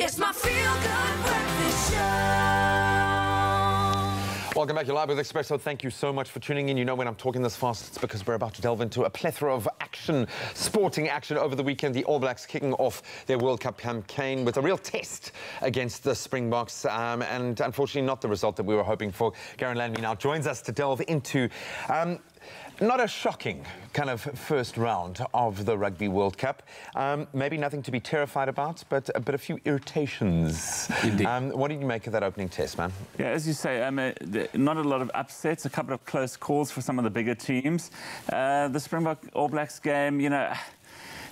It's my feel-good breakfast show. Welcome back. You're live with Expresso. Thank you so much for tuning in. You know, when I'm talking this fast, it's because we're about to delve into a plethora of action, sporting action over the weekend. The All Blacks kicking off their World Cup campaign with a real test against the Springboks, and unfortunately not the result that we were hoping for. Garrin Lambley now joins us to delve into not a shocking kind of first round of the Rugby World Cup. Maybe nothing to be terrified about, but a few irritations. Indeed. What did you make of that opening test, man? Yeah, as you say, not a lot of upsets, a couple of close calls for some of the bigger teams. The Springbok All Blacks game, you know,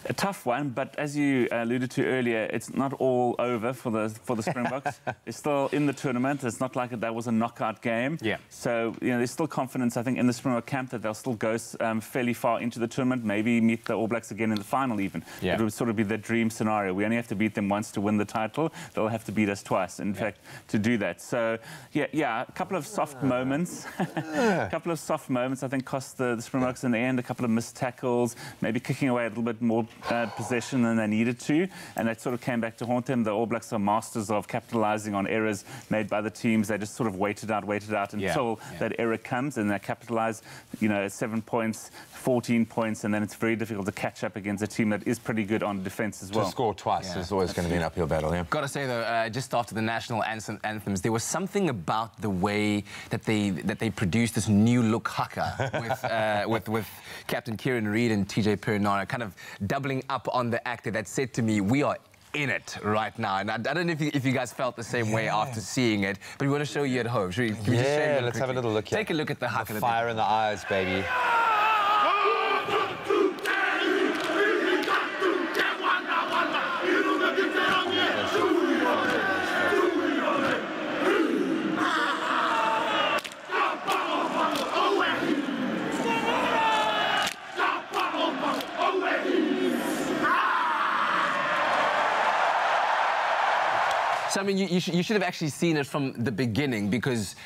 a tough one, but as you alluded to earlier, it's not all over for the Springboks. They're still in the tournament. It's not like that was a knockout game. Yeah. So, you know, there's still confidence, I think, in the Springbok camp that they'll still go fairly far into the tournament, maybe meet the All Blacks again in the final even. Yeah. It would sort of be the dream scenario. We only have to beat them once to win the title. They'll have to beat us twice, in fact, to do that. So, yeah, a couple of soft moments. A couple of soft moments, I think, cost the Springboks in the end. A couple of missed tackles, maybe kicking away a little bit more possession than they needed to, and that sort of came back to haunt them. The All Blacks are masters of capitalising on errors made by the teams. They just sort of waited out until that error comes, and they capitalise, you know, 7 points, 14 points, and then it's very difficult to catch up against a team that is pretty good on defence as well. To score twice is always going to be an uphill battle, yeah. Got to say, though, just after the national anthems, there was something about the way that they produced this new-look haka with Captain Kieran Reid and TJ Pernara kind of doubling up on the actor that said to me, we are in it right now. And I don't know if you guys felt the same way after seeing it, but we want to show you at home. Can we just show you let's have a little look here. Take a look at the haka. The fire in the eyes, baby. So, I mean, you should have actually seen it from the beginning, because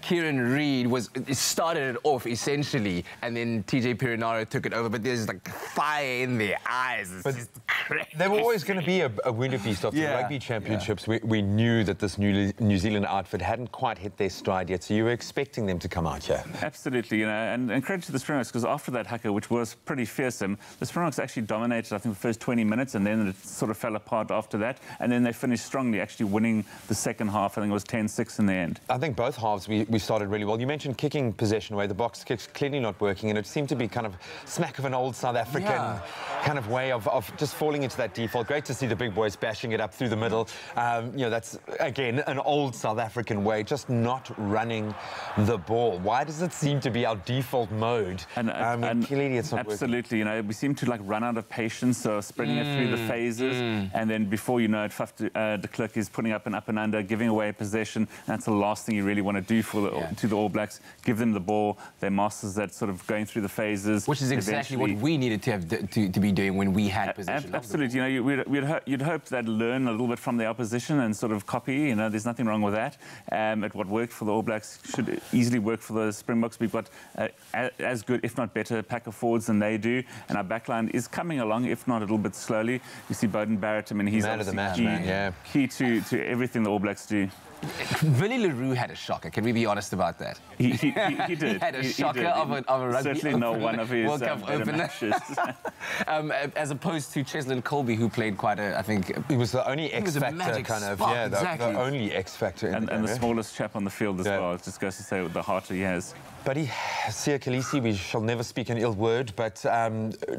Kieran Reid started it off, essentially, and then TJ Pernara took it over, but there's, like, fire in their eyes. It's just crazy. They were always going to be a winner beast after the Rugby Championships. Yeah. We knew that this New Zealand outfit hadn't quite hit their stride yet, so you were expecting them to come out here. Absolutely, you know, and credit to the Springboks, because after that haka, which was pretty fearsome, the Springboks actually dominated, I think, the first 20 minutes, and then it sort of fell apart after that, and then they finished strongly, actually winning the second half. I think it was 10-6 in the end. I think both halves we started really well. You mentioned kicking possession away. The box kicks clearly not working, and it seemed to be kind of smack of an old South African kind of way of just falling into that default. Great to see the big boys bashing it up through the middle. You know, that's, again, an old South African way, just not running the ball. Why does it seem to be our default mode? And clearly it's not absolutely working. You know, we seem to, like, run out of patience, so spreading it through the phases, and then before you know it, de Klerk is putting up an up and under, giving away possession. That's the last thing you really want to do for to the All Blacks. Give them the ball. They're masters at sort of going through the phases. Which is exactly what we needed to have to be doing when we had possession. Absolutely. You know, you'd hope they'd learn a little bit from the opposition and sort of copy. You know, there's nothing wrong with that. What worked for the All Blacks should easily work for the Springboks. We've got as good, if not better, pack of forwards than they do, and our backline is coming along, if not a little bit slowly. You see Beauden Barrett. I mean, he's man of the match, man. Key to everything the All Blacks do. Willie Leroux had a shocker. Can we be honest about that? He did. He had a shocker of a rugby certainly not one of his World Cup opener. As opposed to Cheslin Colby, who played quite a, I think... He was the only X-factor kind of, exactly. the only X-factor in the game. And the smallest chap on the field as well. It just goes to say what the heart he has. Buddy, Sia Khaleesi, we shall never speak an ill word, but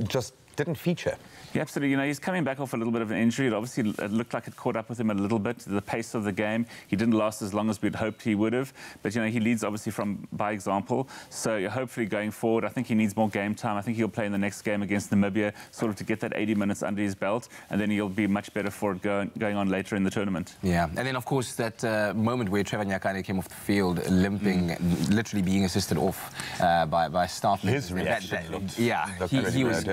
just didn't feature. Yeah, absolutely. You know, he's coming back off a little bit of an injury. It obviously looked like it caught up with him a little bit, the pace of the game. He didn't last as long as we'd hoped he would have. But, you know, he leads obviously by example. So hopefully going forward, I think he needs more game time. I think he'll play in the next game against Namibia, sort of to get that 80 minutes under his belt. And then he'll be much better for it going on later in the tournament. Yeah. And then, of course, that moment where Trevor Nyakane came off the field limping, literally being assisted off by staff. His reaction looked he was...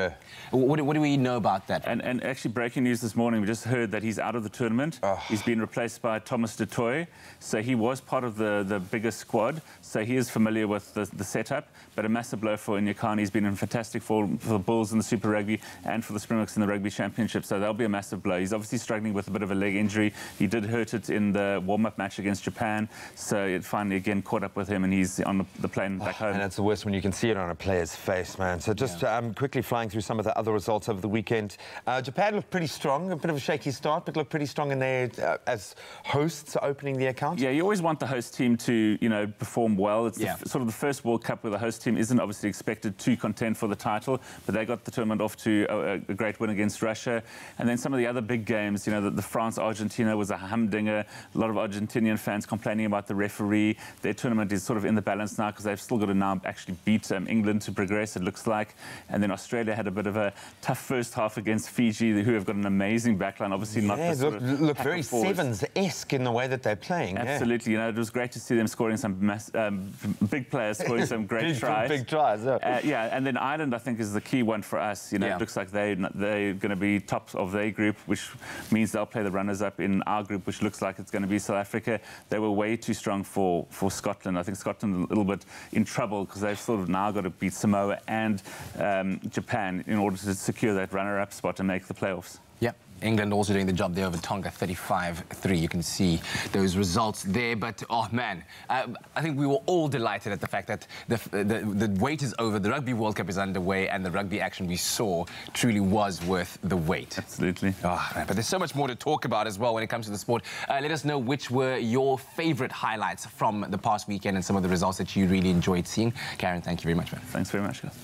What do we know about that? And actually, breaking news this morning, we just heard that he's out of the tournament. He's been replaced by Thomas du Toit. So he was part of the bigger squad. So he is familiar with the setup. But a massive blow for Nyakane. He's been in fantastic form for the Bulls in the Super Rugby and for the Springboks in the Rugby Championship. So that'll be a massive blow. He's obviously struggling with a bit of a leg injury. He did hurt it in the warm-up match against Japan. So it finally, again, caught up with him, and he's on the plane back home. And it's the worst when you can see it on a player's face, man. So just quickly flying through some of the other results over the weekend. Japan looked pretty strong. A bit of a shaky start, but looked pretty strong in there as hosts opening the account. Yeah, you always want the host team to, perform well. It's sort of the first World Cup where the host team isn't obviously expected to contend for the title, but they got the tournament off to a great win against Russia. And then some of the other big games, the France-Argentina was a humdinger. A lot of Argentinian fans complaining about the referee. Their tournament is sort of in the balance now because they've still got to now actually beat England to progress, it looks like. And then Australia had a bit of a tough first half against Fiji, who have got an amazing backline. Obviously not the sort of look very Sevens-esque in the way that they're playing. Absolutely. It was great to see them scoring some big players scoring some great tries. Big tries, and then Ireland, I think, is the key one for us. It looks like they're going to be top of their group, which means they'll play the runners-up in our group, which looks like it's going to be South Africa. They were way too strong for Scotland. I think Scotland a little bit in trouble because they've sort of now got to beat Samoa and Japan in order to secure that runner-up spot and make the playoffs. Yep. England also doing the job there over Tonga, 35-3. You can see those results there. But, oh, man, I think we were all delighted at the fact that the wait is over, the Rugby World Cup is underway, and the rugby action we saw truly was worth the wait. Absolutely. Oh, man, but there's so much more to talk about as well when it comes to the sport. Let us know which were your favourite highlights from the past weekend and some of the results that you really enjoyed seeing. Garrin, thank you very much, man. Thanks very much, guys.